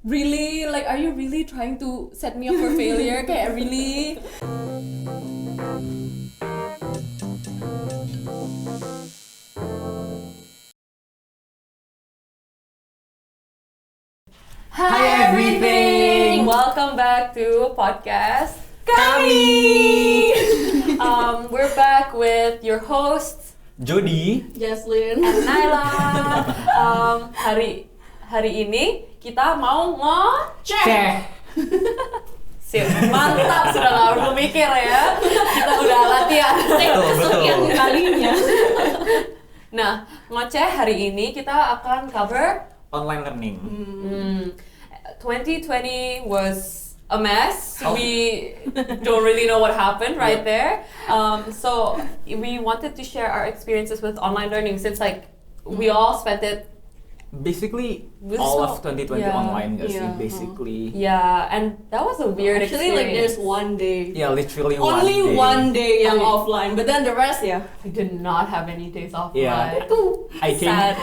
Really? Like, are you really trying to set me up for failure? Kayak really? Hi everything! Welcome back to podcast Kami! We're back with your hosts Jody, Jaslyn, and Naila. Hari ini kita mau Ceh. Sip, mantap, sudah nggak perlu mikir ya. Kita udah latihan. kesekian kalinya. Nah, ngoceh hari ini kita akan cover Online learning. 2020 was a mess. Oh. We don't really know what happened right there. So we wanted to share our experiences with online learning since like we all spent it. Basically, This all is of 2020 yeah, online gak sih? yeah, Basically. Yeah, and that was a weird Actually, like experience. there's one day. Yeah, literally Only one day yang Okay. offline, but then the rest I did not have any days off. Yeah. Itu I came sad.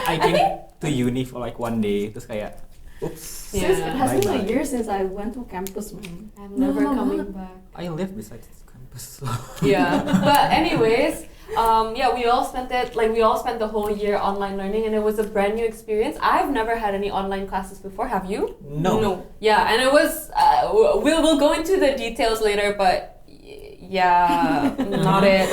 to uni for like one day, terus kayak, oops. Yeah. Sis, it has been a Bye-bye. year since I went to campus, man. I'm never Lama coming banget. back. I live beside this campus. Yeah, but anyways, we all spent the whole year online learning, and it was a brand new experience. I've never had any online classes before. Have you? No. Yeah, and it was. We'll go into the details later, but yeah, not it.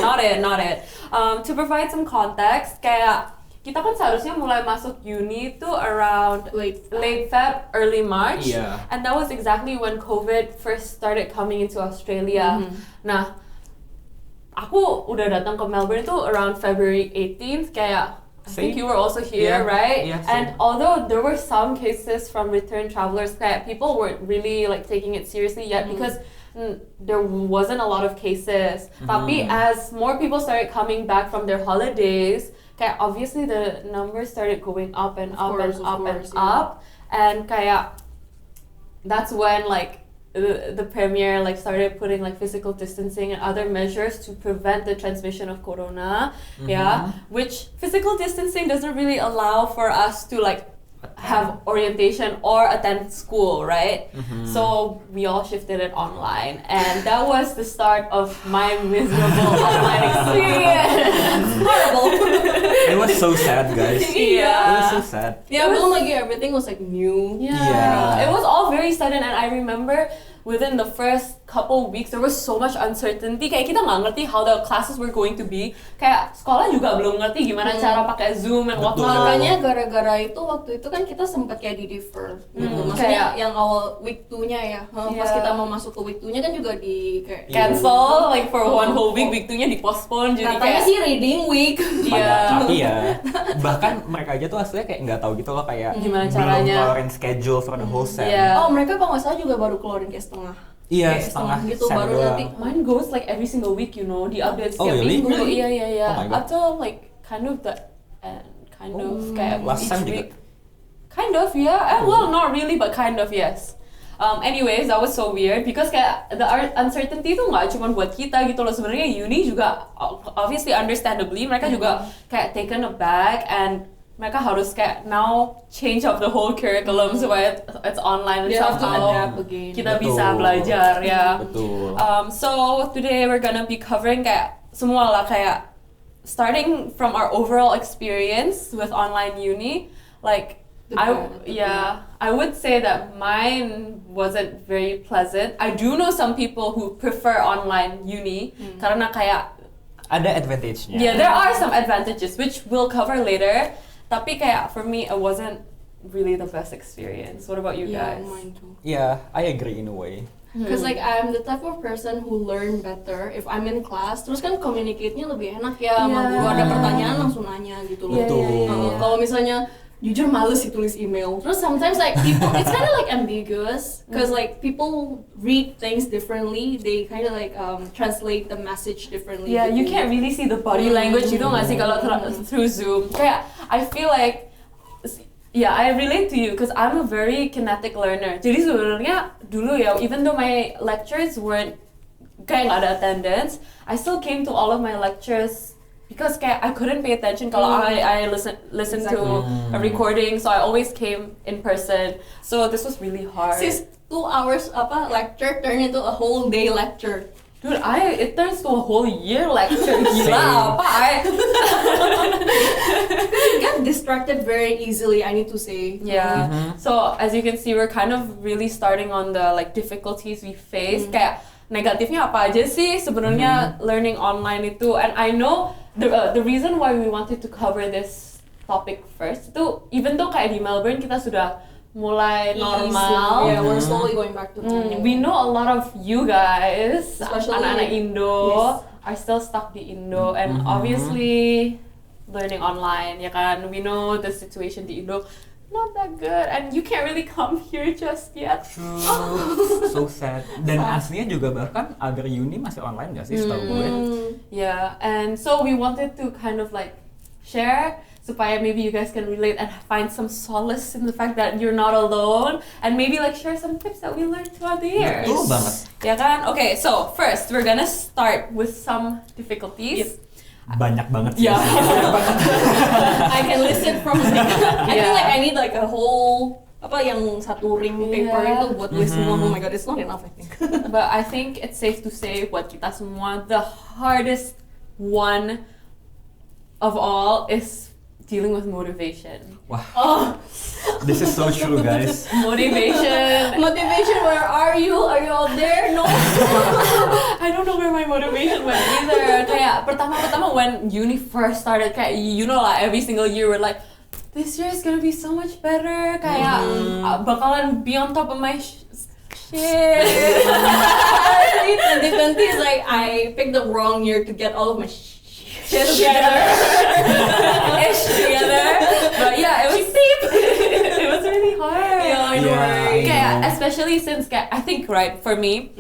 To provide some context, kayak kita kan seharusnya mulai masuk uni tuh around late Feb, early March, Yeah. and that was exactly when COVID first started coming into Australia. Nah, aku udah datang ke Melbourne itu around February 18th, kayak I think Same. you were also here, Yeah. right? Yeah, And same. although there were some cases from return travelers, kayak people weren't really like taking it seriously yet because there wasn't a lot of cases. Tapi as more people started coming back from their holidays, kayak obviously the numbers started going up and up and up and up, and kayak that's when like the premier like started putting like physical distancing and other measures to prevent the transmission of corona. Yeah, which physical distancing doesn't really allow for us to like have orientation or attend school, right? So we all shifted it online, and that was the start of my miserable online experience. Horrible. It was so sad, guys. It was so Yeah. sad. Yeah, but like everything was like new. Yeah. Yeah. It was all very sudden, and I remember within the first couple weeks there was so much uncertainty. Kayak kita nggak ngerti how the classes were going to be. Kayak sekolah juga belum ngerti gimana cara pakai Zoom and Betul. whatnot. Makanya gara-gara itu waktu itu kan kita sempat kayak di defer gitu. Maksudnya Kayak- yang awal week 2-nya ya. Pas Yeah. kita mau masuk ke week 2-nya kan juga di kayak Cancel like for one whole week, week 2-nya di-postpone jadi katanya kayak sih reading week. Iya. Tapi ya, bahkan mereka aja tuh aslinya kayak nggak tahu gitu loh kayak Gimana belum caranya. keluarin schedule for the whole sem. Iya. Oh, mereka kalau nggak salah juga baru keluarin kayak setengah. Iya, Kayak setengah gitu sem baru doang. nanti. Mine goes like every single week, you know, the updates Oh, setiap really? minggu. Really? Iya. Oh my God. Up till like kind of the end, kind of kayak last each time juga? week. Kind of, yeah. Well, not really, but kind of, yes. Anyways, that was so weird because kayak the uncertainty itu nggak cuma buat kita gitu loh. Sebenarnya uni juga obviously understandably mereka juga kayak taken aback, and mereka harus kayak now change up the whole curriculum supaya it's online and They have to somehow adapt again. kita Betul. bisa belajar ya. Betul. So today we're gonna be covering kayak semua lah, kayak starting from our overall experience with online uni, like I would say that mine wasn't very pleasant. I do know some people who prefer online uni karena kayak Ada advantage-nya. yeah, there are some advantages which we'll cover later. Tapi kayak for me it wasn't really the best experience. What about you Yeah, guys? mine too. Yeah, I agree in a way. Cause like I'm the type of person who learn better if I'm in class. Terus kan communicate-nya lebih enak ya, sama Yeah. guru ada pertanyaan langsung nanya gitu loh. Betul. Kalau misalnya jujur males sih tulis email. Terus sometimes like people, it's kind of like ambiguous, cause like people read things differently. They kind of like translate the message differently. Yeah, you gitu. can't really see the body language gitu nggak sih kalau through Zoom. Kayak I feel like yeah, I relate to you because I'm a very kinetic learner. Jadi sebenarnya dulu ya, even though my lectures weren't kayak nggak ada attendance, I still came to all of my lectures because kayak I couldn't pay attention kalau I listen to a recording, so I always came in person. So this was really hard. Sis, 2 hours lecture turned into a whole day lecture. Dude, it turns to a whole year lecture. Gila apa? You get distracted very easily, I need to say. Yeah. So as you can see, we're kind of really starting on the like difficulties we face. Kayak negatifnya apa aja sih sebenarnya learning online itu? And I know the reason why we wanted to cover this topic first itu, even though kayak di Melbourne kita sudah mulai normal. Yeah, we're slowly going back to normal. We know a lot of you guys, Especially anak-anak Indo, are still stuck di Indo, and obviously learning online, ya kan? We know the situation di Indo not that good, and you can't really come here just yet. True. So sad. Dan aslinya juga bahkan other uni masih online gak sih setahu gue? Yeah, and so we wanted to kind of like share supaya maybe you guys can relate and find some solace in the fact that you're not alone, and maybe like share some tips that we learned throughout the years. Betul banget. Ya kan? Okay, so first we're gonna start with some difficulties. Banyak banget sih. Yeah. I can listen from I feel like I need like a whole yang satu ring paper itu buat tulis semua. Oh my god, it's not enough I think. But I think it's safe to say buat kita semua, the hardest one of all is dealing with motivation. Wah. This is so true, guys. Motivation. Motivation, where are you? Are you out there? No. I don't know where my motivation went either. Kayak pertama when uni first started, kayak you know lah, every single year we're like, this year is gonna be so much better. Kayak bakalan be on top of my shit. 2020 is like I picked the wrong year to get all of my shit together. But yeah, it was really hard. Yeah, I know, right? Kayak especially since kayak I think right for me,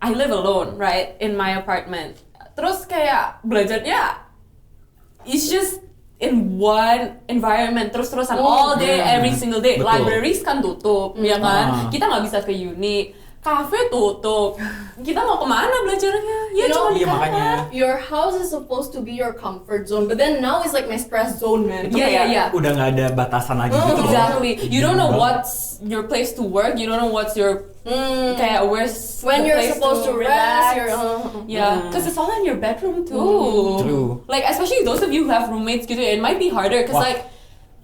I live alone right in my apartment. Terus kayak belajarnya it's just in one environment terus-terusan all day every single day. Betul. Libraries kan tutup, ya kan? Kita nggak bisa ke uni. Cafe tutup. Kita mau kemana belajarnya? Ya You know, cuma di Iya kamar. makanya. Your house is supposed to be your comfort zone, but then now it's like my stress zone, man. Itu Yeah, kayak yeah. udah nggak ada batasan lagi gitu loh. Exactly. You don't know Banget. what's your place to work. You don't know what's your kayak where's When the you're place supposed to relax. rest, you're Yeah, because it's all in your bedroom too. True. Like especially those of you who have roommates gitu, it might be harder because Wah. like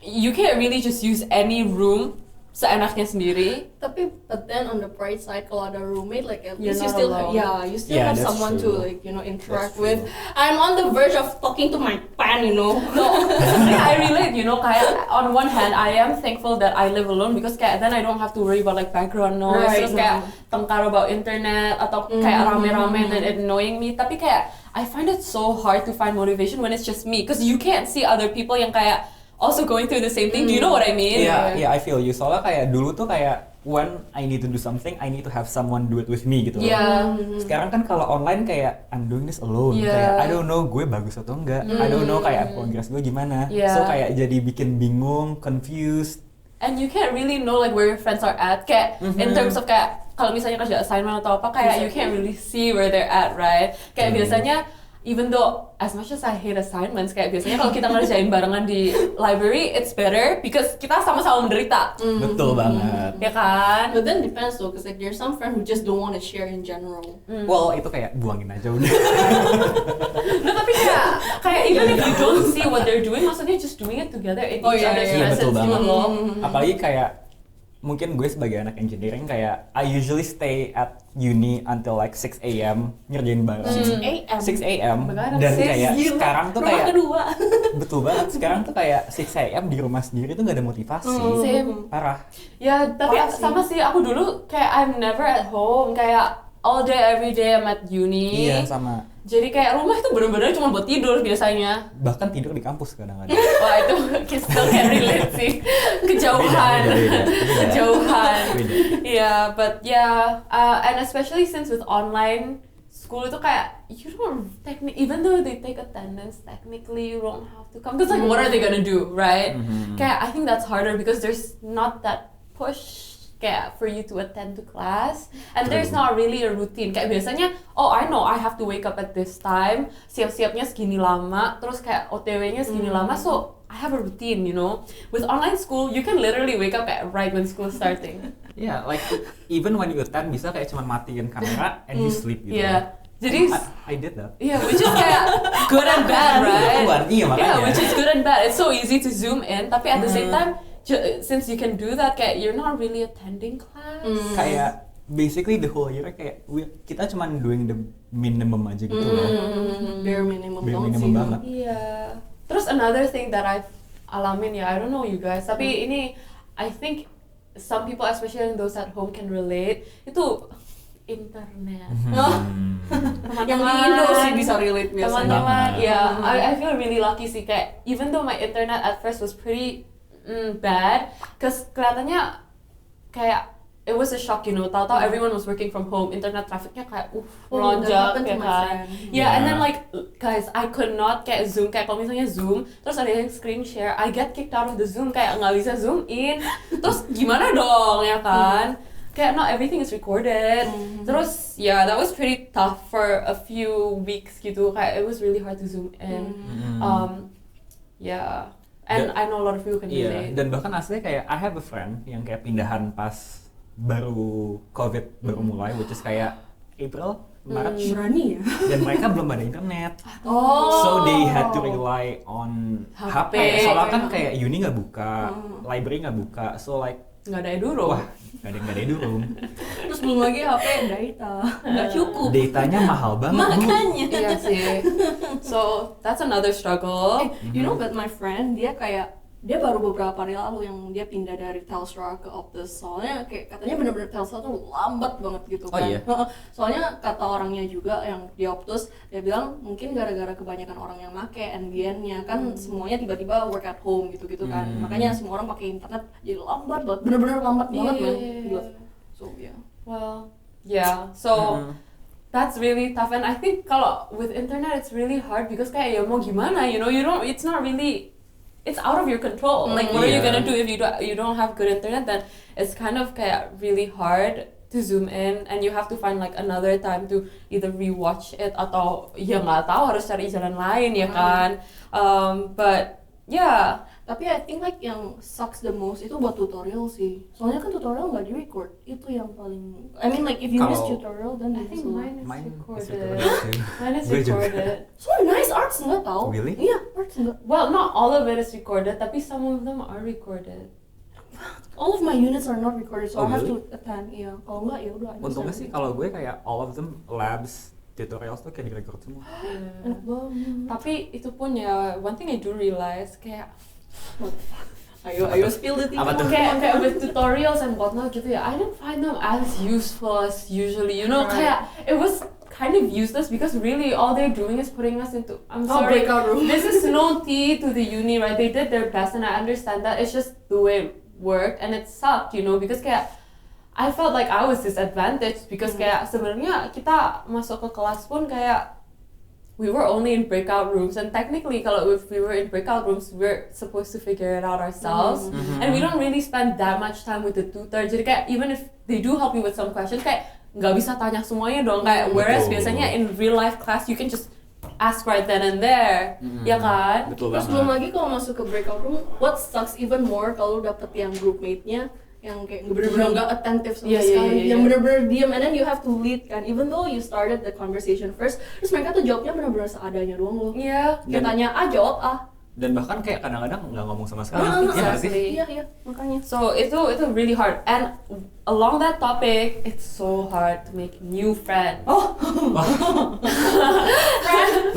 you can't really just use any room seenaknya sendiri. But then on the bright side, kalau ada roommate, like at You're least you not still alone. you still Yeah, have that's someone true. to like interact That's with. true. I'm on the verge of talking to my pan, No, I relate, kayak on one hand I am thankful that I live alone because kayak then I don't have to worry about like background noise, Right. terus kayak tengkar about internet atau kayak rame-rame and it annoying me. Tapi kayak I find it so hard to find motivation when it's just me because you can't see other people yang kayak also going through the same thing. Do you know what I mean? Iya, I feel you. Soalnya kayak dulu tuh kayak when I need to do something, I need to have someone do it with me gitu loh. Yeah. Sekarang kan kalau online kayak I'm doing this alone. Yeah. Kayak I don't know gue bagus atau enggak. I don't know kayak progress gue gimana. Yeah. So kayak jadi bikin bingung, confused. And you can't really know like where your friends are at. Kayak in terms of kayak kalau misalnya kerja assignment atau apa, kayak you can't really see where they're at, right? Kayak biasanya even though as much as I hate assignments, kayak biasanya kalau kita ngerjain barengan di library, it's better because kita sama-sama menderita. Betul banget. Ya kan? But then depends though, because like there's some friends who just don't want to share in general. Well, itu kayak buangin aja udah. No, tapi kayak even if you don't see what they're doing, maksudnya just doing it together in each other's Iya, betul presence banget. gitu loh. Apalagi kayak mungkin gue sebagai anak engineering kayak I usually stay at uni until like 6 a.m. ngerjain bareng. 6 a.m. 6 a.m. Begadang, Dan 6 kayak Gila. sekarang tuh Rumah kayak kedua. betul banget, sekarang tuh kayak 6 a.m. di rumah sendiri tuh gak ada motivasi. Same. Parah. Ya, tapi Parah sih. sama sih aku dulu kayak I'm never at home, kayak all day every day I'm at uni. Iya, sama. Jadi kayak rumah itu bener-bener cuma buat tidur biasanya. Bahkan tidur di kampus kadang-kadang. Wah itu still can relate sih. Kejauhan. Beda. Kejauhan. Beda. Yeah, but yeah, and especially since with online school itu kayak you don't even though they take attendance, technically you don't have to come because like what are they gonna do, right? Kayak I think that's harder because there's not that push. kayak for you to attend to class, and there's not really a routine. Kayak biasanya, oh I know I have to wake up at this time, siap-siapnya segini lama, terus kayak OTW-nya segini lama, so I have a routine, you know. With online school, you can literally wake up at right when school is starting. Yeah, like even when you attend bisa kayak cuma matiin kamera and you sleep gitu. Yeah. Jadi I did that. yeah, which is kayak good and bad, right? Iya makanya. Yeah, which is good and bad. It's so easy to zoom in, tapi at the same time, since you can do that, kayak you're not really attending class. Kayak basically the whole year kayak kita cuma doing the minimum aja gitu loh. Bare minimum Bare banget minimum sih. banget. Yeah. Terus another thing that I've alamin ya, I don't know you guys, tapi ini I think some people, especially those at home, can relate. Itu internet. Yang di Indo sih bisa relate biasanya. Teman-teman, yeah, I feel really lucky sih, kayak even though my internet at first was pretty bad, cause kelihatannya kayak it was a shock, you know. Tahu-tahu everyone was working from home, internet trafficnya kayak melonjak ya kan. Yeah, and then like guys, I could not kayak Zoom, kayak kalau misalnya Zoom, terus ada yang screen share, I get kicked out of the Zoom, kayak nggak bisa zoom in. Terus gimana dong ya kan? Kayak not everything is recorded. Terus yeah, that was pretty tough for a few weeks gitu. Kayak it was really hard to zoom in. Yeah, and I know a lot of people can relate. Dan bahkan aslinya kayak I have a friend yang kayak pindahan pas baru COVID baru mulai, which is kayak April, March. Berani ya? Dan mereka belum ada internet. Oh. So they had to rely on HP. Soalnya kan kayak uni nggak buka, library nggak buka, so like Nggak ada eduro. wah nggak ada eduro. Terus belum lagi HP data, nggak cukup. Datanya mahal banget. Makanya. Iya sih. So that's another struggle. You know, but my friend dia baru beberapa hari lalu yang dia pindah dari Telstra ke Optus, soalnya kayak katanya bener-bener Telstra tuh lambat banget gitu kan. Oh iya? Soalnya kata orangnya juga yang di Optus, dia bilang mungkin gara-gara kebanyakan orang yang make NBN-nya kan semuanya tiba-tiba work at home gitu-gitu kan, makanya semua orang pakai internet jadi lambat banget, bener-bener lambat banget man. Gila. So yeah. Well, yeah. So that's really tough, and I think kalau with internet it's really hard because kayak ya mau gimana, you know, it's not really. It's out of your control. Like, what are you gonna do if you don't have good internet? Then it's kind of kayak really hard to zoom in, and you have to find like another time to either rewatch it atau ya nggak tahu harus cari jalan lain ya kan. But yeah. Tapi I think like yang sucks the most itu buat tutorial sih. Soalnya kan tutorial nggak di-record. Itu yang paling, I mean like if you miss tutorial then I think mine is recorded. too. Mine is Gue juga. recorded. So nice, arts nggak tahu. Really? Iya, arts nggak. Well, not all of it is recorded, tapi some of them are recorded. All of my units are not recorded, so Oh, I have really? to attend. Iya, kalau nggak ya udah. Untungnya sih kalau gue kayak all of them labs, tutorials tuh kayak di-record semua. Enak banget. Tapi itu pun ya, one thing I do realize kayak Ayo spill the tea. Apa tuh? kayak with tutorials and whatnot gitu ya, I didn't find them as useful as usually, you know. Right. Kayak it was kind of useless because really all they're doing is putting us into, I'm sorry, breakout room. this is no tea to the uni, right? They did their best and I understand that. It's just the way it worked and it sucked, you know, because kayak I felt like I was disadvantaged because kayak sebenarnya kita masuk ke kelas pun kayak we were only in breakout rooms, and technically kalau if we were in breakout rooms we're supposed to figure it out ourselves, and we don't really spend that much time with the tutor. Jadi kayak even if they do help you with some questions, kayak nggak bisa tanya semuanya dong, kayak whereas biasanya in real life class you can just ask right then and there, ya kan? Betul Terus banget. belum lagi kalau masuk ke breakout room, what sucks even more kalau dapet yang groupmate-nya yang kayak bener-bener nggak attentive sama sekali, yang bener-bener diam, and then you have to lead kan, even though you started the conversation first, terus mereka tuh jawabnya bener-bener seadanya doang loh. Iya. Kita tanya jawab Dan bahkan kayak kadang-kadang nggak ngomong sama sekali. Ah, Iya nggak sih? exactly. Iya, makanya. So itu really hard, and along that topic, it's so hard to make new friends.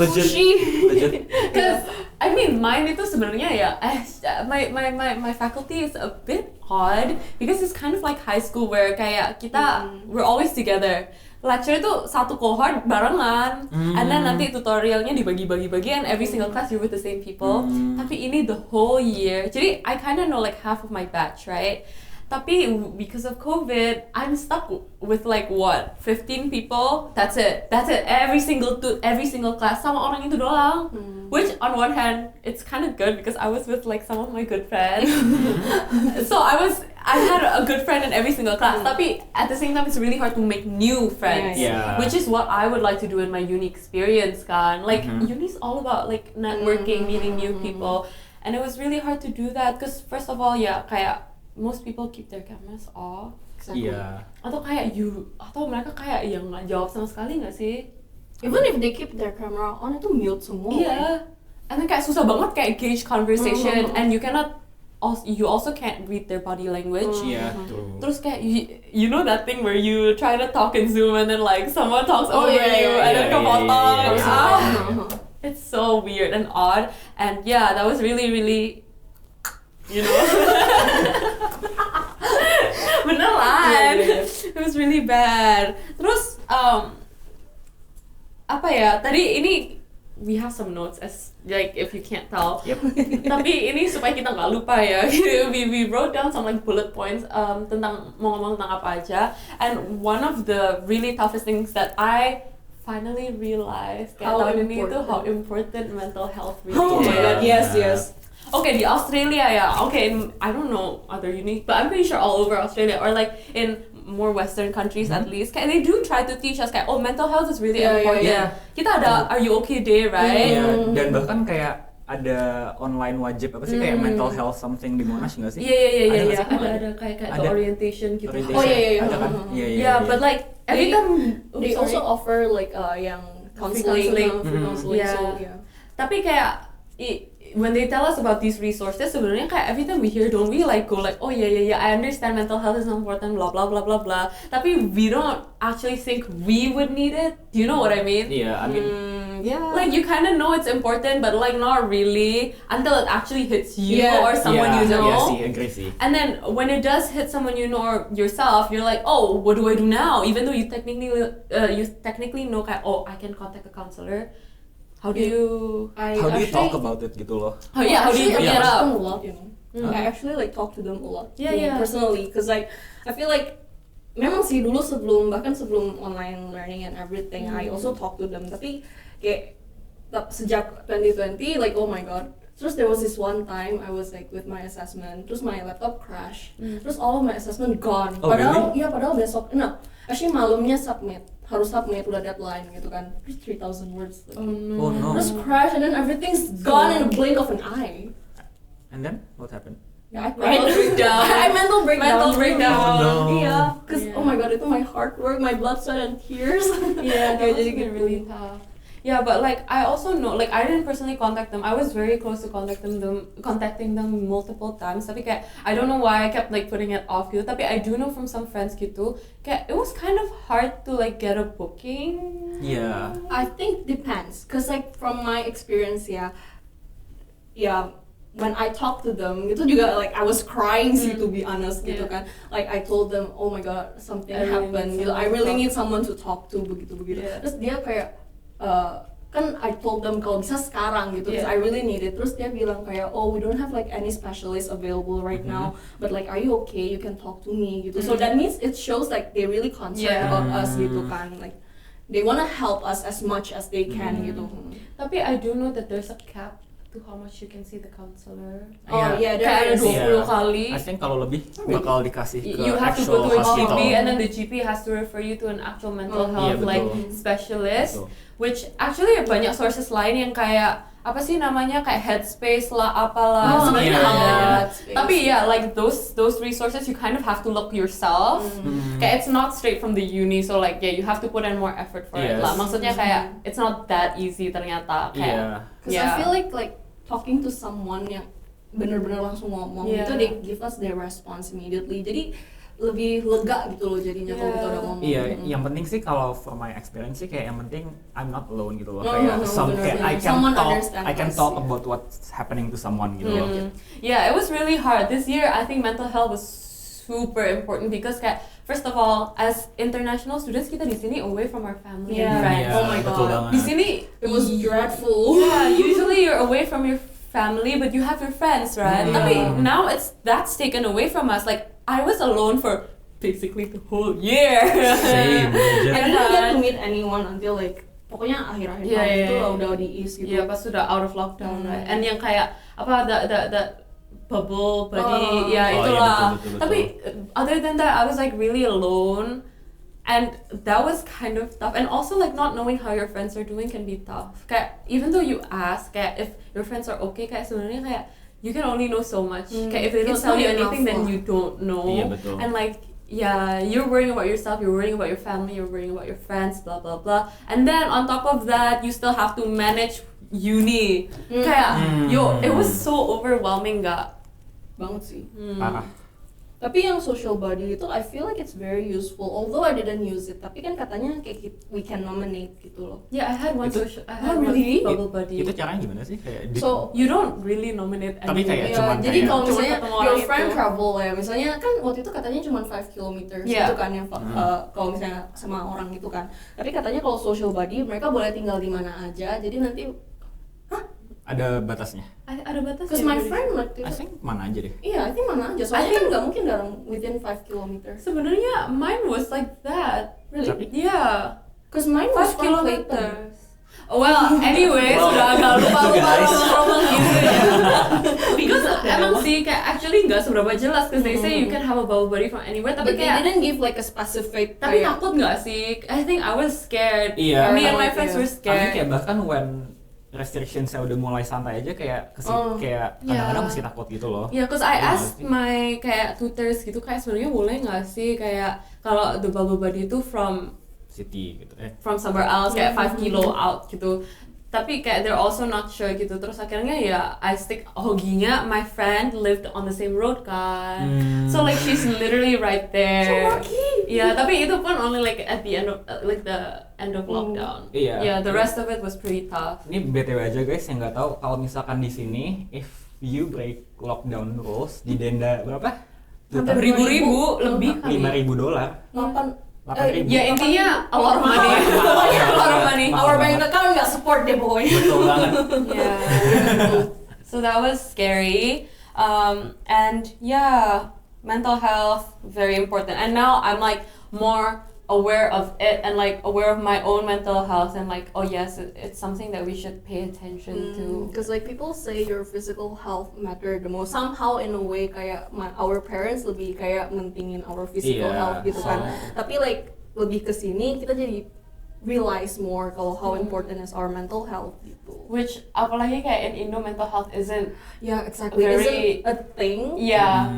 Legit. Cause I mean mine itu sebenarnya ya, my faculty is a bit odd because it's kind of like high school where kayak kita we're always together. Lecture itu satu cohort barengan, and then nanti tutorialnya dibagi-bagi and every single class you're with the same people. Tapi ini the whole year, jadi I kind of know like half of my batch, right? Tapi because of COVID, I'm stuck with like what 15 people. That's it. Every single class sama orang itu doang. Which on one hand, it's kind of good because I was with like some of my good friends. So I had a good friend in every single class. Tapi at the same time, it's really hard to make new friends. Yeah. Which is what I would like to do in my uni experience, kan. Like uni's all about like networking, meeting new people, and it was really hard to do that because first of all, ya kayak most people keep their cameras off. Iya. Atau mereka kayak yang nggak jawab sama sekali nggak sih? Even if they keep their camera on, itu mute semua. Iya. And then kayak susah banget kayak gauge conversation, and you also can't read their body language. Iya, true. Terus kayak you know that thing where you try to talk in Zoom and then like someone talks over you and then kepotong. It's so weird and odd, and yeah, that was really you know. Beneran. It was really bad. Terus apa ya? Tadi ini we have some notes as like if you can't tell. Yep. Tapi ini supaya kita nggak lupa ya. we wrote down some like bullet points tentang mau ngomong tentang apa aja. And one of the really toughest things that I finally realized tahun ini itu how important mental health really is. Oh my god, yes. Okay, di Australia ya. Okay, I don't know other uni, but I'm pretty sure all over Australia or like in more Western countries at least. Kayak they do try to teach us kayak mental health is really important. Yeah. Kita ada Are You Okay Day, right? Iya, dan bahkan kayak ada online wajib apa sih kayak mental health something di Monash nggak sih? Iya. Ada kayak Ada. orientation gitu. Orientation. Oh, iya. Ada kan? Iya. Yeah, but like every time They also offer like yang counseling. Free counseling. Yeah. So, yeah. Tapi kayak when they tell us about these resources, sebenarnya kayak every time we hear, don't we like go like, oh yeah, I understand mental health is important, blah blah blah blah blah. Tapi we don't actually think we would need it. Do you know what I mean? Iya, I mean, Yeah. Like you kind of know it's important, but like not really until it actually hits you or someone you know. Iya sih, agree sih. And then when it does hit someone you know or yourself, you're like, oh, what do I do now? Even though you technically know, kayak, oh, I can contact a counselor. How do you talk about it gitu loh? how do you bring it up? A lot, you know. I actually like talk to them a lot. Yeah. Personally, because like I feel like memang sih dulu bahkan sebelum online learning and everything, I also talk to them. Tapi kayak sejak 2020, like oh my god. Terus there was this one time I was like with my assessment, terus my laptop crash, terus all of my assessment gone. Oh, Padahal really? padahal besok, actually malamnya harus submit udah deadline gitu kan, terus 3,000 words. Like, Oh no. terus crash and then everything's gone in a blink of an eye. And then what happened? Yeah, I Mental cried. breakdown. I mental breakdown. Oh, no. Yeah, because oh my god, itu my hard work, my blood, sweat, and tears. Yeah, that jadi was really tough. Yeah, but like I also know, like I didn't personally contact them. I was very close to contacting them multiple times. Tapi kayak I don't know why I kept like putting it off gitu. Tapi I do know from some friends gitu, kayak it was kind of hard to like get a booking. Yeah. I think depends, cause like from my experience, yeah, when I talk to them, itu juga like I was crying sih to be honest gitu kan. Like I told them, oh my god, something I really happened. need Gitu. I someone really to need someone to talk to begitu. Yeah. Terus dia kayak kan I told them kalau bisa sekarang gitu, because I really need it. Terus dia bilang kayak, oh we don't have like any specialist available right now, but like are you okay? You can talk to me gitu. So that means it shows like they really concerned about us gitu kan, like they wanna help us as much as they can gitu. Tapi I do know that there's a cap to how much you can see the counselor. Oh yeah, Kayak ada there is. 20 kali. I think kalau lebih bakal dikasih ke You have to actual go to a hospital. GP and then the GP has to refer you to an actual mental health Iya, like betul. specialist, Betul. which actually banyak sources lain yang kayak apa sih namanya kayak Headspace lah apalah sebenarnya iya, ada. iya. Headspace. Tapi like those resources you kind of have to look yourself. Kayak it's not straight from the uni, so like you have to put in more effort for it Yes. lah. Maksudnya kayak it's not that easy ternyata. Kayak, Cause I feel like talking to someone yang bener-bener langsung ngomong Yeah. itu, they give us their response immediately. Jadi lebih lega gitu loh jadinya kalau kita udah ngomong. Iya, yang penting sih kalau from my experience sih kayak yang penting I'm not alone gitu loh. No, Kayak no, kayak bener-bener. I Someone can understand talk us, about what's happening to someone gitu loh. Yeah, it was really hard. This year, I think mental health was super important because kayak first of all, as international students kita di sini away from our family and friends. Oh my betul God. banget. Di sini It was dreadful. yeah, usually you're away from your family, but you have your friends, right? Yeah. Tapi now that's taken away from us. Like I was alone for basically the whole year. Same. I And didn't get to then- meet anyone until like pokoknya akhir-akhir Yeah, tahun yeah, itu yeah. lah udah di East gitu. Iya, pas sudah out of lockdown, right? And yang kayak apa the bubble buddy, ya Oh, itulah. iya, betul. Tapi other than that, I was like really alone, and that was kind of tough. And also like not knowing how your friends are doing can be tough. Kayak even though you ask, kayak if your friends are okay, kayak sebenarnya kayak you can only know so much. Kayak if they don't It's tell not you anything, enough then lah. you don't know. Iya, betul. And like. Yeah, you're worrying about yourself, you're worrying about your family, you're worrying about your friends, blah blah blah. And then on top of that, you still have to manage uni. Kayak, yo, it was so overwhelming, gak? Banget sih. Parah. Tapi yang social body itu I feel like it's very useful. Although I didn't use it, tapi kan katanya kayak we can nominate gitu loh. Yeah, I had one Itu- I had really? one bubble buddy. Itu caranya gimana sih? Kayak So You don't really nominate Tapi anyone. kayak ya, cuman jadi kayak- kalau Cuma misalnya ketemu your orang friend itu. travel ya, misalnya kan waktu itu katanya cuma 5 kilometers Yeah. gitu kan yang kalau misalnya sama orang gitu kan. Tapi katanya kalau social body mereka boleh tinggal di mana aja. Jadi nanti ada batasnya. Ada batas. cause ya, my dari- friend waktu I itu think mana aja deh. iya, I think mana aja. Soalnya kan nggak mungkin dalam within 5 kilometers. Sebenarnya mine was like that. Really? Tapi Yeah, Cause mine was 5 from Clayton. kilometers. Well, anyways, Wow. udah agak lupa-lupa Guys. ngomong gitu ya. Because emang sih kayak actually nggak seberapa jelas, cause they say you can have a bubble buddy from anywhere. Tapi But they kayak didn't give like a specific tapi kayak- takut nggak sih? I think I was scared. Iya. Me and my Iya. friends were Tapi scared. kayak bahkan when restrictions-nya udah mulai santai aja kayak kayak kadang-kadang Yeah. masih takut gitu loh. Ya, cause I Iya asked nggak sih? my kayak tutors gitu kayak sebenarnya boleh nggak sih kayak kalau the bubble buddy itu from City gitu. somewhere else kayak 5 kilo out gitu. Tapi kayak they're also not sure gitu. Terus akhirnya ya I stick hoginya my friend lived on the same road kan. So like she's literally right there. So lucky. Yeah, tapi itu pun only like at the end of like the end of lockdown. Iya. Yeah, the rest of it was pretty tough. Ini BTW aja guys yang nggak tahu kalau misalkan di sini if you break lockdown rules di denda berapa? Hampir Ribu-ribu lebih kali. $5.000. 8.000. Ya intinya a lot of money. Pokoknya a lot of money. Our bank account nggak support deh pokoknya. Betul banget. Yeah. So that was scary. And yeah, mental health, very important. And now I'm like more aware of it and like aware of my own mental health and like, oh yes, it's something that we should pay attention to. Because like people say your physical health matter the most. Somehow in a way kayak our parents lebih kayak mentingin our physical Iya, health gitu kan. so- Tapi like lebih ke sini kita jadi realize more kalau how important is our mental health gitu. Which apalagi kayak in Indo mental health isn't Yeah, exactly. Very- Isn't a thing.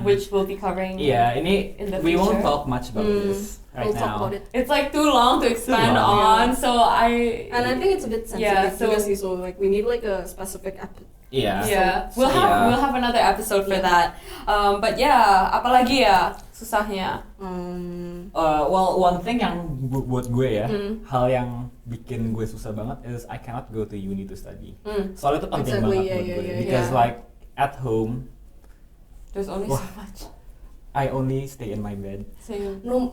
which we'll be covering. Iya, ini In the we won't future. talk much about this right We'll talk now. about it. It's like too long to expand long. on, so I And I think it's a bit sensitive Yeah, so- juga sih, so like we need like a specific Iya. Yeah, So, we'll yeah. have another episode for Yeah. that. But yeah, apalagi ya susahnya. Well, one thing yang buat gue ya, Hmm. hal yang bikin gue susah banget is I cannot go to uni to study. Hmm. Soalnya itu penting Exactly, banget yeah, buat yeah, gue, yeah, because yeah. like at home There's only Wah. so much. I only stay in my bed. Same. no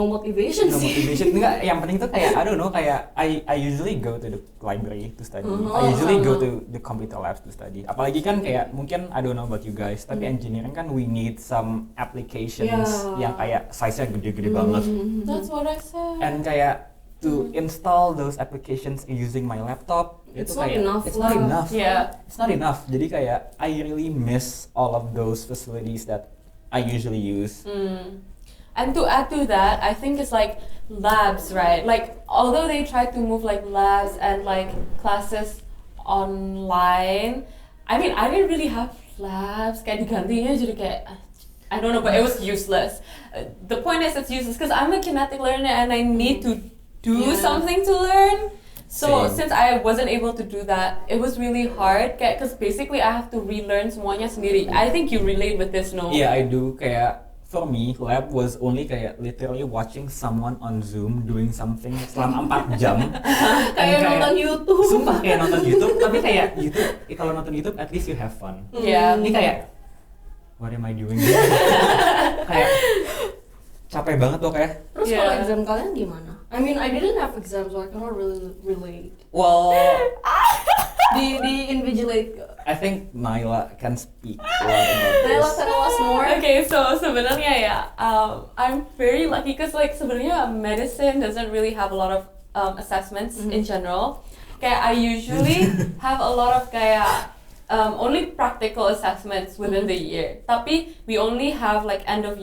motivation No sih. motivation. Enggak, yang penting tuh kayak I don't know, kayak I usually go to the library to study. Mhm. I usually go sama. to the computer labs to study. Apalagi kan kayak mungkin I don't know about you guys, tapi engineering kan we need some applications Yeah. yang kayak size-nya gede-gede banget. That's what I said. And kayak to install those applications using my laptop It's itu not kayak enough it's not lah. enough. Yeah. It's not enough. Jadi kayak I really miss all of those facilities that I usually use. And to add to that, I think it's like labs, right? Like although they try to move like labs and like classes online, I mean I didn't really have labs. Kayak digantinya jadi kayak I don't know, but it was useless. The point is it's useless because I'm a kinetic learner and I need to do Yeah. something to learn. So Same. since I wasn't able to do that, it was really hard. Because basically I have to relearn semuanya sendiri. I think you relate with this, no? Yeah, I do. Kayak for me, lab was only kayak literally watching someone on Zoom doing something selama 4 jam. Kayak And nonton YouTube. Sumpah kayak nonton YouTube, tapi kayak YouTube, kalau nonton YouTube at least you have fun. Yeah. Ini kayak what am I doing? Kayak capek banget tuh kayak. Terus Yeah. kalau exam kalian gimana? I mean, I didn't have exams, so I cannot really relate. Well, di invigilate. I think Naila can speak a lot about Naila, this. tell us more. Okay, so sebenarnya ya, I'm very lucky because like sebenarnya medicine doesn't really have a lot of assessments in general. Kayak I usually have a lot of kayak only practical assessments within the year. Tapi we only have like end of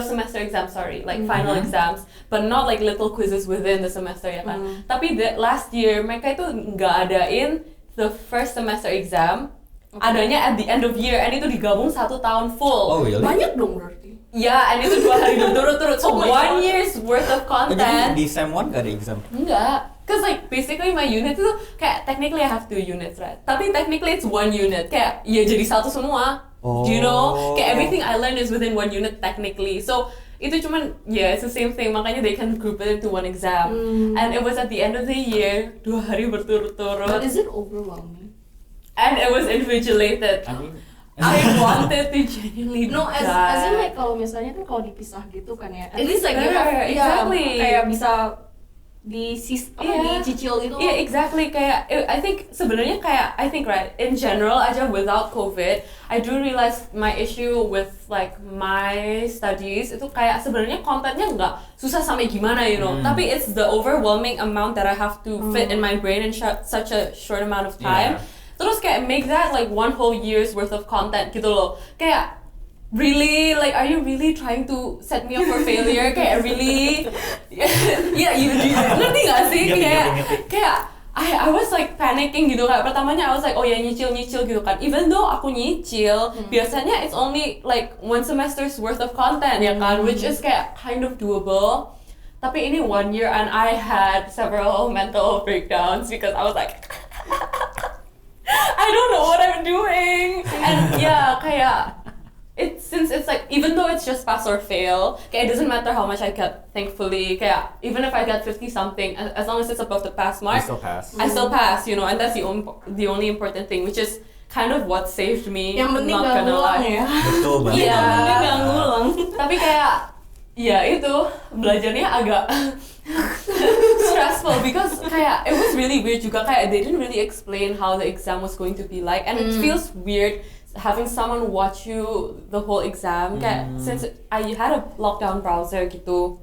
semester exams, sorry, like final exams, but not like little quizzes within the semester ya kan. Tapi last year mereka itu nggak adain the first semester exam, adanya at the end of year, and itu digabung 1 tahun full. Oh really? Banyak dong berarti. Yeah, and itu 2 hari berturut-turut, so Oh my 1 God. year's worth of Oh, jadi content. di sem 1 gak ada exam? Enggak, cause like basically my unit itu kayak technically I have 2 units, right? Tapi technically it's 1 unit, kayak ya jadi satu semua. Oh. Do you know? Kayak everything I learned is within 1 unit technically. So itu cuman it's the same thing, makanya they can group it into 1 exam. And it was at the end of the year, 2 hari berturut-turut. But is it overwhelming? And it was invigilated. I mean, I wanted to genuinely No, as die. in like kalau misalnya kan kalau dipisah gitu kan ya. At It's least like you have better, exactly. kayak bisa dicicil gitu. Yeah, exactly. Kayak I think sebenarnya kayak I think right in general aja without COVID, I do realize my issue with like my studies itu kayak sebenarnya kontennya nggak susah sampai gimana, you know. Tapi it's the overwhelming amount that I have to fit in my brain in such a short amount of time. Yeah. Terus kayak make that like 1 whole year's worth of content gitu loh. Kayak really, like, are you really trying to set me up for failure? Kayak really, yeah, you ngerti gak sih? Kayak I was like panicking gitu kan. Pertamanya I was like, oh ya nyicil gitu kan. Even though aku nyicil, biasanya it's only like 1 semester's worth of content ya kan, which is kayak kind of doable. Tapi ini 1 year and I had several mental breakdowns because I was like, I don't know what I'm doing. And yeah, kayak since it's like, even though it's just pass or fail, okay, it doesn't matter how much I get, thankfully. Kayak even if I get 50 something, as long as it's above the pass mark, You still pass. I still pass, you know, and that's the only important thing, which is kind of what saved me. Yang penting not gak gonna ngulang lie. ya. Betul banget. Iya. Yang penting gak ngulang. Tapi kayak ya itu belajarnya agak stressful because kayak it was really weird juga, kayak they didn't really explain how the exam was going to be like, and it feels weird having someone watch you the whole exam. Kayak since I had a lockdown browser gitu,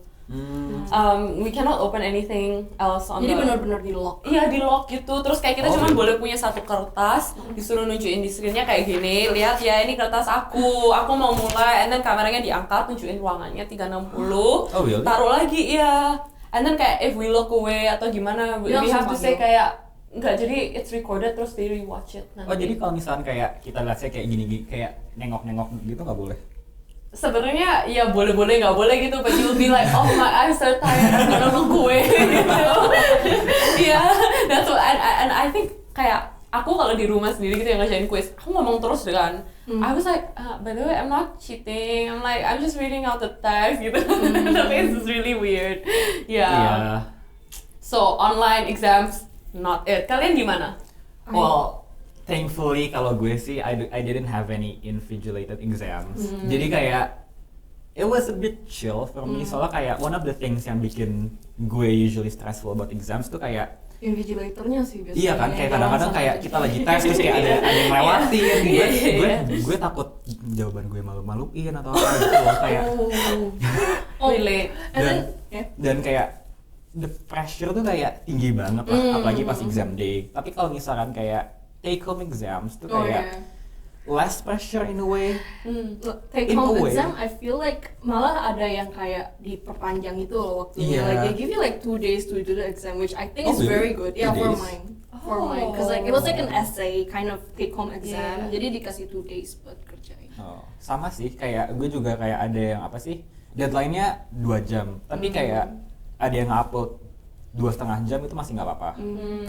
we cannot open anything else on Jadi the. benar-benar di lock. Iya di lock gitu, terus kayak kita Oh, cuma gitu. boleh punya 1 kertas, disuruh nunjukin di screennya kayak gini, lihat ya ini kertas aku mau mulai, and then kameranya diangkat, nunjukin ruangannya 360, Oh, really? taruh lagi, iya, and then kayak if we look away atau gimana, we Dia have to langsung say panggil. kayak enggak, jadi it's recorded terus they rewatch it nanti. Oh jadi kalau misalkan kayak kita lihatnya kayak gini kayak nengok-nengok gitu nggak boleh? Sebenarnya ya boleh-boleh nggak boleh gitu, but you'll be like, oh my eyes are tired, I'm gonna look away gitu. Yeah, that's what, and I think kayak aku kalau di rumah sendiri gitu yang ngerjain quiz, aku ngomong terus kan. I was like, by the way, I'm not cheating. I'm like, I'm just reading out the text gitu. Tapi it's really weird. Yeah. So online exams not it. Kalian gimana? Well, thankfully kalau gue sih I didn't have any invigilated exams. Jadi kayak it was a bit chill for me. Soalnya kayak one of the things yang bikin gue usually stressful about exams tuh kayak Invigilatornya sih biasanya. iya kan, kayak kadang-kadang Jangan kayak sampai kita lagi tes terus kayak ada yang lewatin. Iya. Gue takut jawaban gue malu-maluin atau apa gitu loh, kayak Relate. And then, dan kayak the pressure tuh kayak tinggi banget lah, apalagi pas exam day. Tapi kalau misalkan kayak take home exams tuh oh kayak yeah. less pressure in a way. Take In home a way. exam, I feel like malah ada yang kayak diperpanjang itu loh waktunya. Iya. Like they give you like 2 days to do the exam, which I think Oh, is really? very good. 2 Yeah, for days? mine. For mine, because like it was like an essay kind of take home exam. Jadi dikasih 2 days buat kerjain. Oh, sama sih, kayak gue juga kayak ada yang apa sih, deadline-nya 2 jam, tapi kayak ada yang upload 2,5 jam itu masih nggak apa-apa.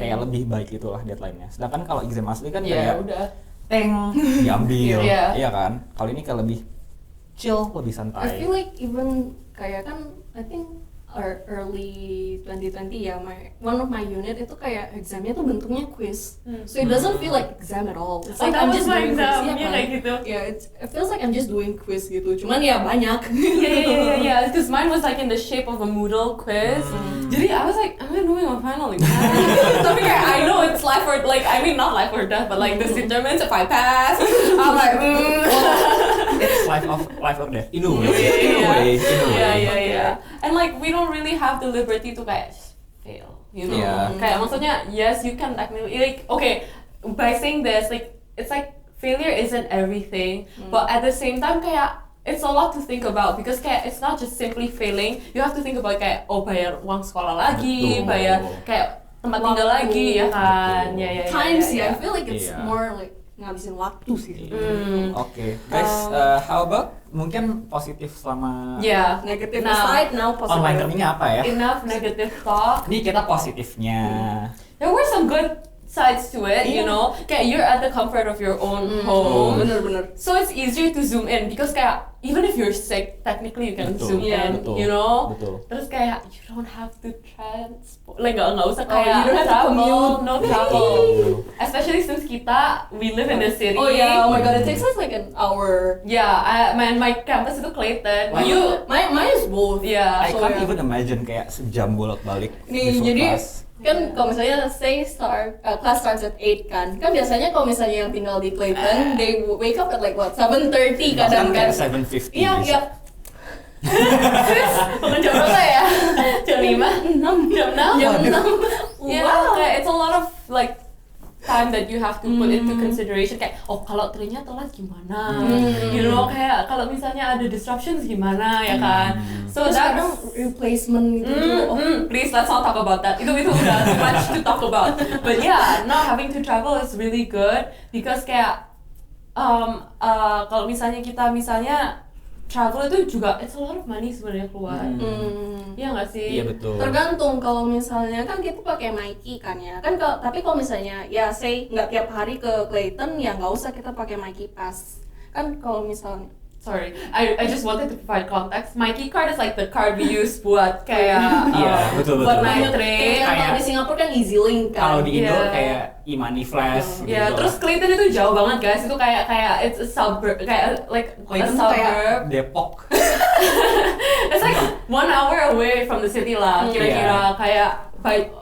Kayak lebih baik itulah deadline-nya. Sedangkan kalau exam asli kan Ya kayak udah. teng diambil, Iya. iya kan? Kalau ini kayak lebih chill, lebih I santai. feel like even kayak kan I think early 2020 ya, one of my unit itu kayak examnya tuh bentuknya quiz, so it doesn't feel like exam at all. It's Oh, like that I'm was just my doing quiz, exam, ya yeah, kan? kayak gitu. Yeah, it feels like I'm just doing quiz gitu, cuman ya banyak. Iya. Yeah, because mine was like in the shape of a Moodle quiz. Jadi I was like, am I doing a final exam? Tapi kayak I know it's life or like I mean not life or death, but like this determines if I pass. I'm like, It's life or death in a way. Yeah. And like we don't really have the liberty to kayak fail, you know? Yeah. Kayak maksudnya yes you can technically like okay by saying this like it's like failure isn't everything, but at the same time kayak it's a lot to think about because kayak it's not just simply failing. You have to think about kayak bayar uang sekolah lagi, Betul. bayar kayak tempat tinggal lagi ya kan. Betul. Ya. Time sih, I feel like it's Iya. more like ngabisin waktu sih. Oke, guys, how about mungkin positif selama Yeah. Negative Nah, aside, now positive. online learning-nya apa ya? Enough negative talk. Ini kita positifnya. There were some good sides to it, you Iya. know. Kayak you're at the comfort of your own home. Bener-bener. So it's easier to zoom in because kayak even if you're sick, technically you can Betul. zoom Iya, in, betul. you know. Betul. Terus kayak you don't have to transport, like nggak usah Oh, kayak you don't have to travel, commute. no travel. Betul. Especially since we live in the city. Oh yeah, oh my god, it takes us like an hour. Yeah, my campus itu Clayton. Wow. Mine is both. Yeah. I So, can't yeah. even imagine kayak sejam bolak-balik Nih, besok jadi kelas. kan kalau misalnya say class starts at 8 kan biasanya kalau misalnya yang tinggal di Clayton they wake up at like what 7:30 kadang kan. Bahkan kayak 7:50 Iya, bisa. iya. Bukan jam berapa ya? Jam 5? 6 Jam 6? Jam 6. Yeah, kayak it's a lot of like time that you have to put into consideration kayak kalau trainnya telat gimana, you know kayak kalau misalnya ada disruptions gimana ya kan. So Terus kadang that's replacement gitu tuh. please let's not talk about that. Itu udah too much to talk about. But yeah, not having to travel is really good because kayak kalau misalnya kita travel itu juga it's a lot of money sebenarnya keluar. Iya nggak sih? Iya betul. Tergantung kalau misalnya kan kita pakai Mikey kan ya kan tapi kalau misalnya ya say nggak tiap hari ke Clayton ya nggak usah kita pakai Mikey Pass kan kalau misalnya Sorry, I just wanted to provide context. My key card is like the card we use buat kayak Iya, betul. buat naik kayak train. yang kalau di Singapura kan EasyLink kan Kalau di Indo Iya. kayak e-money flash. Ya, gitu. terus Clayton itu jauh banget guys. Itu kayak it's a suburb, kayak like a Clayton tuh kayak suburb. Depok. It's like 1 hour away from the city lah. Kira-kira kayak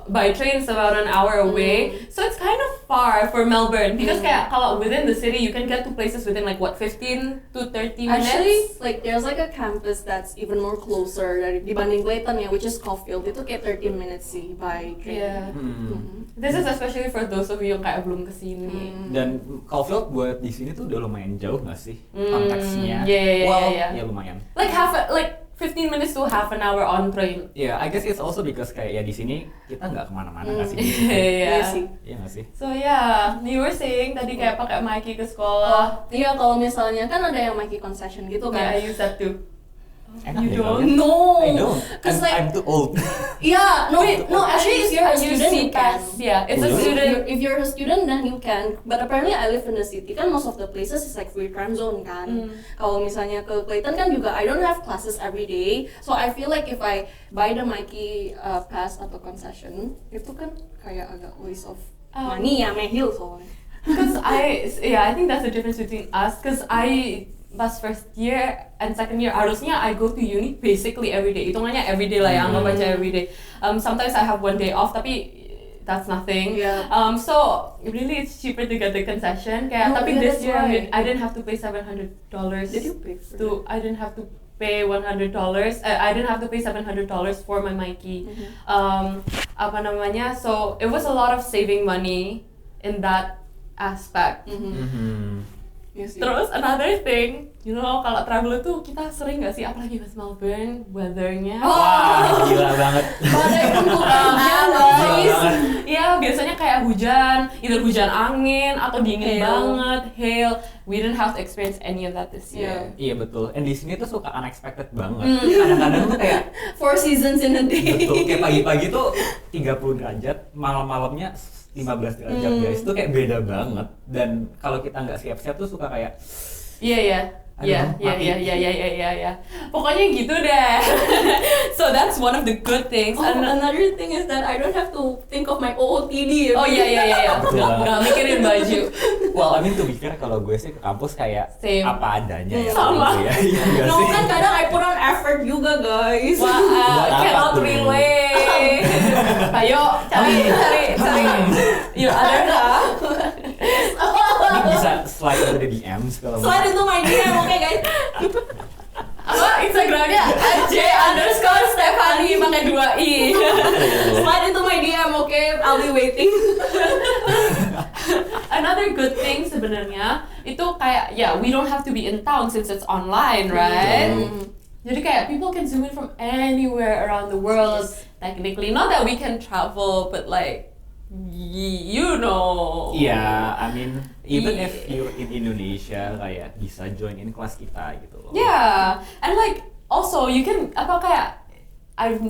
by train it's about an hour away. So it's kind of far for Melbourne because kayak kalau within the city you can get to places within like what 15 to 30 minutes. Actually, like there's like a campus that's even more closer dibanding Clayton ya, which is Caulfield. Itu kayak 30 minutes sih by train. Yeah. Hmm. This is especially for those of you yang kayak belum kesini. Dan Caulfield buat di sini tuh udah lumayan jauh nggak sih konteksnya? Yeah. Well, ya lumayan. Like 15 minutes to half an hour on train. Yeah, I guess it's also because kayak ya di sini kita nggak kemana-mana nggak sih? Iya Yeah. sih. Iya nggak sih? So yeah, you were saying tadi kayak pakai Mikey ke Oh, sekolah. iya kalau misalnya kan ada yang Mikey concession gitu Yeah, kan. I use that too. Enak You deh don't? kalian. No. I don't. Cause like I'm too old. yeah, no, actually if you're a I use student you can. CPAS. Yeah, it's a Really? student. If you're a student then you can, but apparently I live in the city kan most of the places is like free time zone kan. Kalau misalnya ke Clayton kan juga I don't have classes every day, so I feel like if I buy the Mikey pass atau concession itu kan kayak agak waste of money ya, mahal soalnya. Because I think that's the difference between us. Because pas first year and second year harusnya I go to uni basically every day. Hitungannya every day lah ya, anggap aja every day. Sometimes I have one day off tapi that's nothing. Yeah. So really it's cheaper to get the concession. Kayak No, tapi yeah, this that's year why. I didn't have to pay $700. Did you pay for to I didn't have to pay $100. I didn't have to pay $700 for my Mikey. Apa namanya? So it was a lot of saving money in that aspect. Iya sih. Terus another thing, you know kalau travel itu kita sering nggak sih apalagi pas Melbourne weathernya. Wah, gila banget. Badai kuntukannya Gila guys. banget. Iya biasanya kayak hujan, either hujan angin atau dingin Hail. banget, hail. We didn't have to experience any of that this year. Iya betul. And di sini tuh suka unexpected banget. Kadang-kadang tuh kayak 4 seasons in a day. betul kayak pagi-pagi tuh 30 derajat, malam-malamnya 15 derajat guys. Itu kayak beda banget. Dan kalau kita nggak siap-siap tuh suka kayak Iya. Aduh, mati. Pokoknya gitu deh. So that's one of the good things. Oh, another thing is that I don't have to think of my OOTD. Oh iya. Betul. Nggak mikirin baju. Well, I mean to be fair, kalau gue sih ke kampus kayak Same. apa adanya ya. Sama. gitu ya. Iya nggak No sih? kan kadang I put on effort juga guys. Wah, Buat apa cannot tuh? relate. Ayo cari your other half. Ini bisa slide into the DMs kalau mau. Slide into my DM, oke guys. Apa Instagramnya @j_Stephanie pakai 2i. Slide into my DM, oke? I'll be waiting. Another good thing sebenarnya itu kayak we don't have to be in town since it's online, right? Jadi kayak people can zoom in from anywhere around the world. Technically, not that we can travel, but like you know. Iya, I mean even if you're in Indonesia kayak bisa join in kelas kita gitu loh. Yeah, and like also you can apa kayak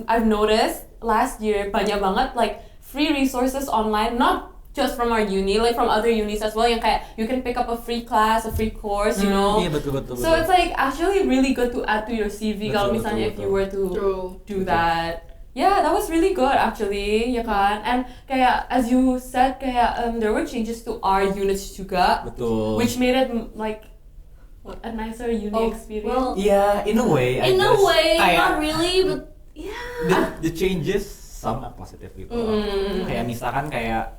I've noticed last year banyak banget like free resources online, not just from our uni, like from other unis as well. Yang kayak you can pick up a free class, a free course, you know. Iya betul. So it's like actually really good to add to your CV kalau Betul, misalnya if betul, you were to True. do that. Yeah, that was really good actually, ya kan? And kayak as you said kayak there were changes to our units juga, Betul. which made it like a nicer uni Oh, experience. well, Yeah, in a way. I in a guess. way, Kayak not really, but yeah. the changes some are positive gitu loh. Kayak misalkan kayak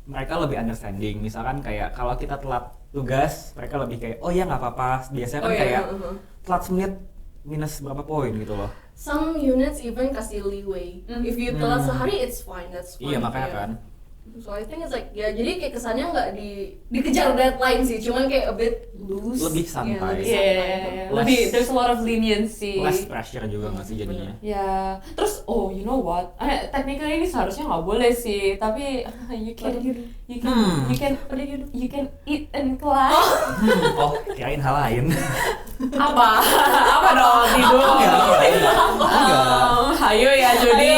mereka lebih understanding. Misalkan kayak kalau kita telat tugas, mereka lebih kayak oh ya nggak apa-apa. Biasanya kan kayak telat semenit minus berapa poin gitu loh. Some units even kasih leeway. If you telat sehari, it's fine. That's fine. Iya makanya yeah. kan. So I think it's like jadi kayak kesannya nggak dikejar deadline sih, cuman kayak a bit loose. Lebih santai. Yeah. Less- Lebih there's a lot of leniency. Less pressure juga nggak sih jadinya. Ya, terus you know what? Technically ini seharusnya nggak boleh sih, tapi you can eat in class. Oh kirain hal lain. Apa? Apa dong tidur? Hayo ya Jody.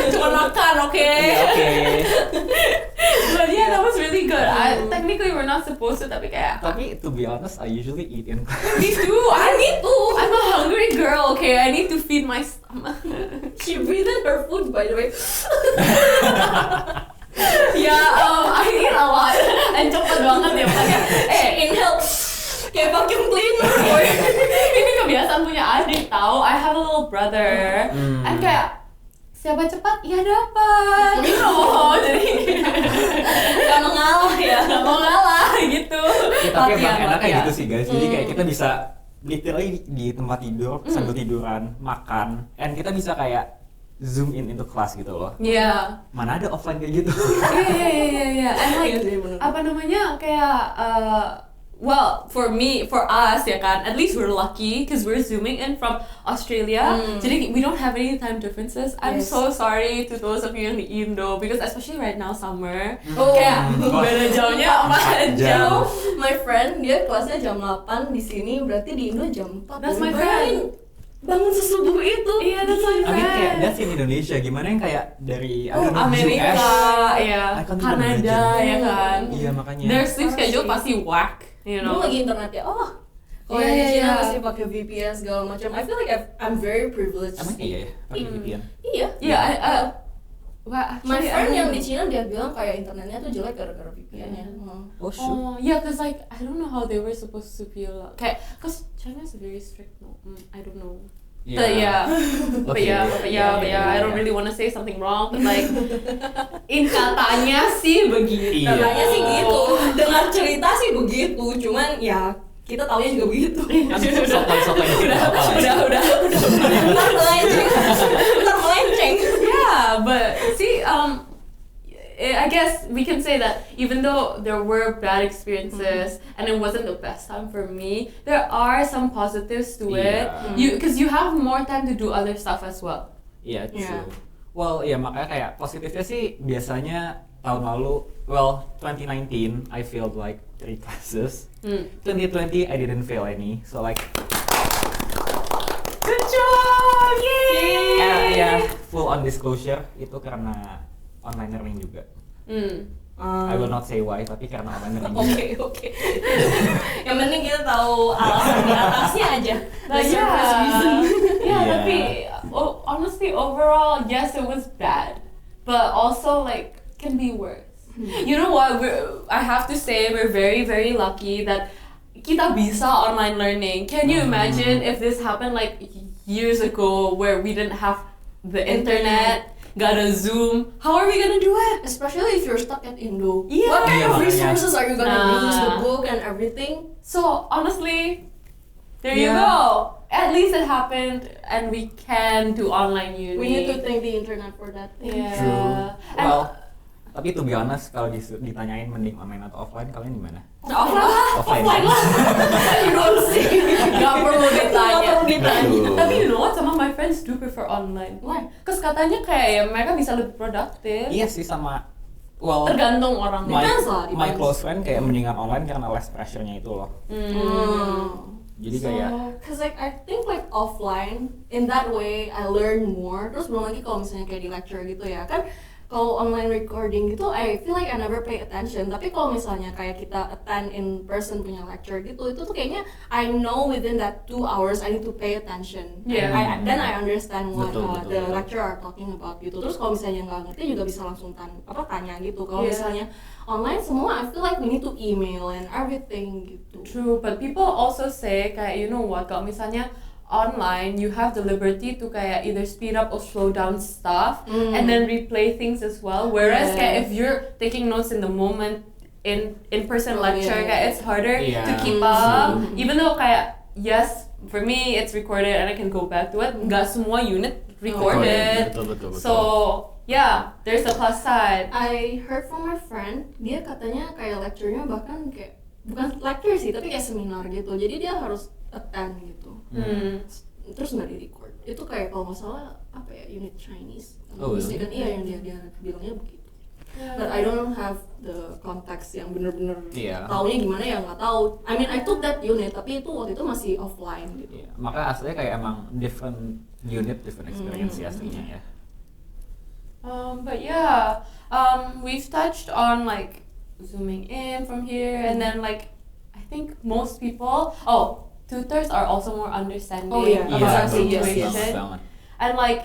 Cuma makan, oke? Oke. But yeah, that was really good. Technically we're not supposed to, tapi kayak Tapi to be honest, I usually eat in class. me too. I need to. I'm a hungry girl. Okay, I need to feed my stomach. She breathed in her food, by the way. I eat a lot. And cepet banget ya makanya. Inhale kayak vacuum cleaner. Ini kebiasaan punya adik tahu. I have a little brother. And kayak siapa cepat ya dapat. You know. Jadi Gak mengalah ya. nggak mau ngalah gitu. Tapi emang enaknya latihan. gitu sih guys. Jadi kayak kita bisa literally di tempat tidur sambil tiduran, makan, and kita bisa kayak zoom in into class gitu loh. Iya. Mana ada offline kayak gitu? Iya. And like Iya sih, bener. apa namanya kayak well, for us ya kan, at least we're lucky because we're zooming in from Australia. Jadi we don't have any time differences. I'm Yes. so sorry to those of you in the Indo because especially right now summer. Oh. Kayak beda jamnya 4 jam. My friend dia kelasnya jam 8 di sini, berarti di Indo jam 4. That's my Bayangin, friend. bangun sesubuh itu. Iya, that's my I mean kayak friend. that's in Indonesia. Gimana yang kayak dari I don't know, Amerika, US? ya, I can't even Kanada, imagine. ya kan. Iya makanya. Their sleep Parah schedule sih. pasti whack, you Belum know. lagi internetnya. Oh. Kalau Iya, yang di iya, Cina iya. mesti pakai VPN segala macam. I feel like I'm very privileged. Emang iya ya, pakai VPN. Iya. Iya, well, My actually, friend I yang don't di know. Cina dia bilang kayak internetnya tuh jelek gara-gara VPN-nya. Oh shoot. Oh, yeah, cause like I don't know how they were supposed to be allowed. Okay, cause China's very strict. No, I don't know. But yeah, Okay. I don't really want to say something wrong, but like in katanya sih begitu. Iya. Katanya sih gitu. Dengar cerita sih begitu. Cuman ya kita taunya juga begitu. Kan soto-soto ini tidak apa lah ya. Udah. Bentar melenceng. Bentar melenceng. Yeah, but see, I guess we can say that even though there were bad experiences and it wasn't the best time for me, there are some positives to it. Yeah. Because you have more time to do other stuff as well. Iya, true. Yeah. Well, ya makanya kayak positifnya sih biasanya tahun lalu, well 2019 I failed like 3 classes. 2020 I didn't fail any, so like Good job! Yay! ya full on disclosure itu karena online learning juga. I will not say why, tapi karena online learning. Oke. Yang penting kita tahu alasan di atasnya aja. The surface reason. Yeah, Yeah. tapi honestly overall, yes, it was bad, but also like can be worse. You know what? I have to say we're very very lucky that kita bisa online learning. Can you imagine if this happened like years ago where we didn't have the internet, got a Zoom? How are we gonna do it? Especially if you're stuck at Indo. Yeah. What kind of Yeah, resources are you gonna use? The Nah. book and everything? So honestly, there you Yeah. go. At least it happened, and we can do online uni. We need to thank the internet for that thing. Yeah. True. And- Well, tapi to be honest, kalau ditanyain mending online atau offline, kalian gimana? Offline lah. Offline. You don't see. Gak perlu ditanya. Gak perlu ditanya. Betul. Tapi you know what? Some of my friends do prefer online. Why? Cause katanya kayak ya mereka bisa lebih produktif. Iya sih sama. Well, Tergantung orang. my, Depends lah, my depends. close friend kayak mendingan online karena less pressure-nya itu loh. Jadi kayak cause like I think like offline in that way I learn more. Terus belum lagi kalau misalnya kayak di lecture gitu ya kan, kalau online recording gitu I feel like I never pay attention. Tapi kalau misalnya kayak kita attend in person punya lecture gitu, itu tuh kayaknya I know within that 2 hours I need to pay attention. Yeah. Then I understand what Betul, the betul. lecturer are talking about gitu. Terus kalau misalnya nggak ngerti juga bisa langsung tanya gitu. Kalau Yeah. misalnya online semua I feel like we need to email and everything gitu. True, but people also say kayak you know what? Kalau misalnya online, you have the liberty to kayak either speed up or slow down stuff, and then replay things as well. Whereas Yeah. kayak if you're taking notes in the moment in person Oh, lecture, yeah. kayak it's harder to Yeah. keep up. Even though kayak yes, for me it's recorded and I can go back to it. Nggak semua unit recorded. Betul. So yeah, there's the plus side. I heard from my friend, dia katanya kayak lecture-nya bahkan kayak bukan lecture sih, tapi kayak seminar gitu. Jadi dia harus attend gitu. Terus nggak di-record. Itu kayak kalau nggak salah apa ya, unit Chinese. Oh, really? Kan iya yang dia bilangnya begitu. But I don't have the context yang bener-bener Iya. taunya gimana ya nggak tahu. I mean I took that unit tapi itu waktu itu masih offline gitu. Iya, makanya aslinya kayak emang different unit, different experience sih aslinya ya. But yeah, we've touched on like zooming in from here, and then like I think most people, tutors are also more understanding Oh, yeah. about Iya, our betul, situation, banget. and like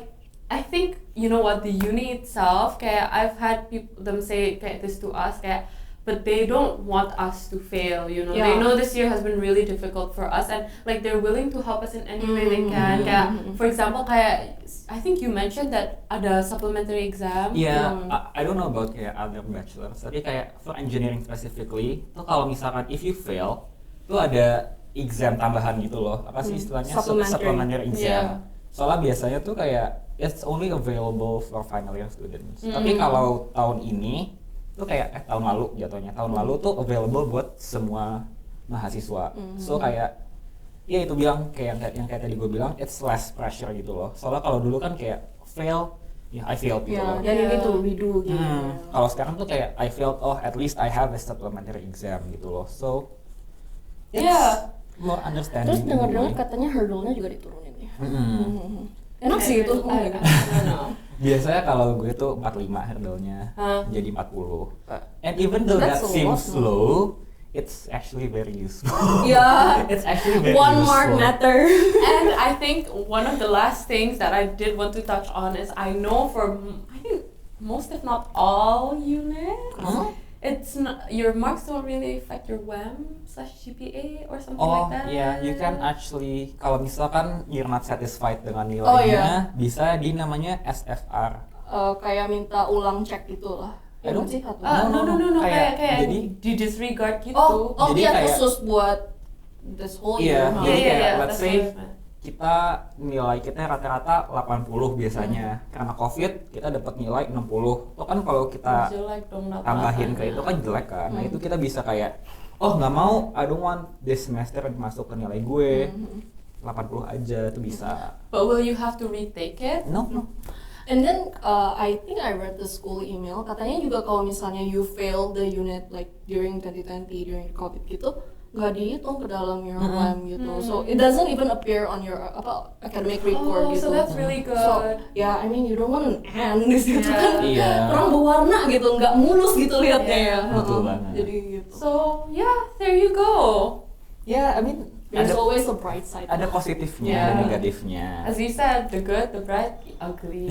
I think you know what, the uni itself, kayak I've had them say kayak this to us, kayak but they don't want us to fail, you know. They Yeah. know this year has been really difficult for us, and like they're willing to help us in any way they can. Kayak for example, kayak I think you mentioned that ada supplementary exam. Iya, I don't know about kayak other bachelors, tapi kayak for engineering specifically, tuh kalau misalkan if you fail, tuh ada exam tambahan gitu loh. Apa sih istilahnya? Supplementary exam. Soalnya biasanya tuh kayak it's only available for final year students. Tapi kalau tahun ini tuh kayak tahun lalu jatuhnya. Tahun lalu tuh available buat semua mahasiswa. So kayak ya itu bilang kayak yang kayak tadi gue bilang it's less pressure gitu loh. Soalnya kalau dulu kan kayak fail, ya I failed gitu loh. Dan ini tuh redo gitu. Kalau sekarang tuh kayak I failed, at least I have a supplementary exam gitu loh. So it's more understanding. Terus dengar-dengar katanya hurdle-nya juga diturunin ya. Enak Okay, sih itu. I don't know. Biasanya kalau gue tuh 45 hurdle-nya jadi 40. And even though That's that a seems lot, slow, it's actually very useful. Yeah. It's actually very One useful. mark matter. And I think one of the last things that I did want to touch on is I know for I think most if not all units, it's not, your marks don't really affect your WAM/GPA or something like that. Yeah, you can actually kalau misalkan you're not satisfied dengan nilainya, Oh, iya. bisa di namanya SFR. Kayak minta ulang cek gitu lah. Ya Aduh. nggak sih atau? No, Kayak kayak jadi- di disregard gitu. Oh Jadi iya kayak- khusus buat this whole year. Iya, huh? jadi kayak let's that's say what I meant. kita nilai kita rata-rata 80 biasanya. Karena COVID kita dapat nilai 60. Itu kan kalau kita Jelek dong dapat. tambahin ke itu kan jelek kan. Nah, itu kita bisa kayak nggak mau, I don't want this semester masuk ke nilai gue. 80 aja tuh bisa. But will you have to retake it? No. And then I think I read the school email katanya juga kalau misalnya you fail the unit like during 2020 during COVID gitu, nggak dihitung ke dalam your LAM gitu. So it doesn't even appear on your academic report Oh, gitu. so that's really good. So yeah, I mean you don't want an N di situ Yeah. kan. Iya. Kurang berwarna gitu, nggak mulus gitu liatnya ya. Betul banget. Jadi gitu. So yeah, there you go. Ya, I mean There's ada always a bright side. ada positifnya, Yeah. ada negatifnya. As you said, the good, the bright, the ugly.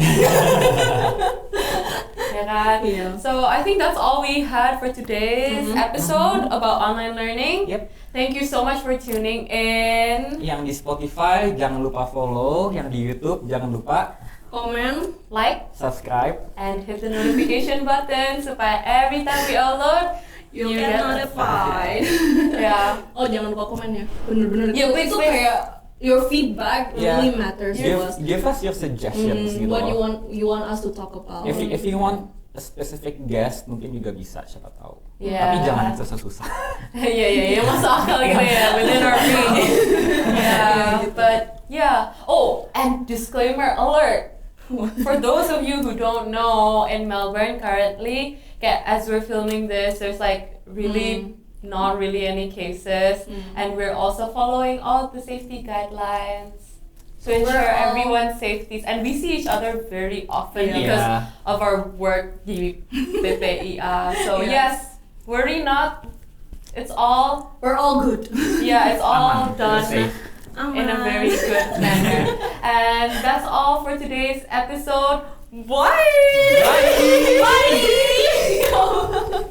Ya kan? Iya. So I think that's all we had for today's episode about online learning. Yep. Thank you so much for tuning in. Yang di Spotify jangan lupa follow, yang di YouTube jangan lupa Komen. Like subscribe. and hit the notification button supaya every time we upload, You you get get notified. yeah. Oh jangan lupa komen ya. Bener-bener. Yeah, itu please. kayak your feedback Yeah. really matters to us. Give us your suggestions gitu. What loh. you want us to talk about. If you want a specific guest mungkin juga bisa, siapa tahu. Yeah. Tapi jangan yang susah-susah. Yeah, masuk akal gitu ya, within our reach. Yeah, but yeah. Oh, and disclaimer alert. For those of you who don't know, in Melbourne currently, as we're filming this, there's like really not really any cases, and we're also following all the safety guidelines to ensure everyone's safety. And we see each other very often because Yeah. of our work di PPIA. So Yeah. yes, worry not. It's all We're all good. yeah, it's all Aman, done safe. in a very good manner. And that's all for today's episode. Bye. Bye. Bye.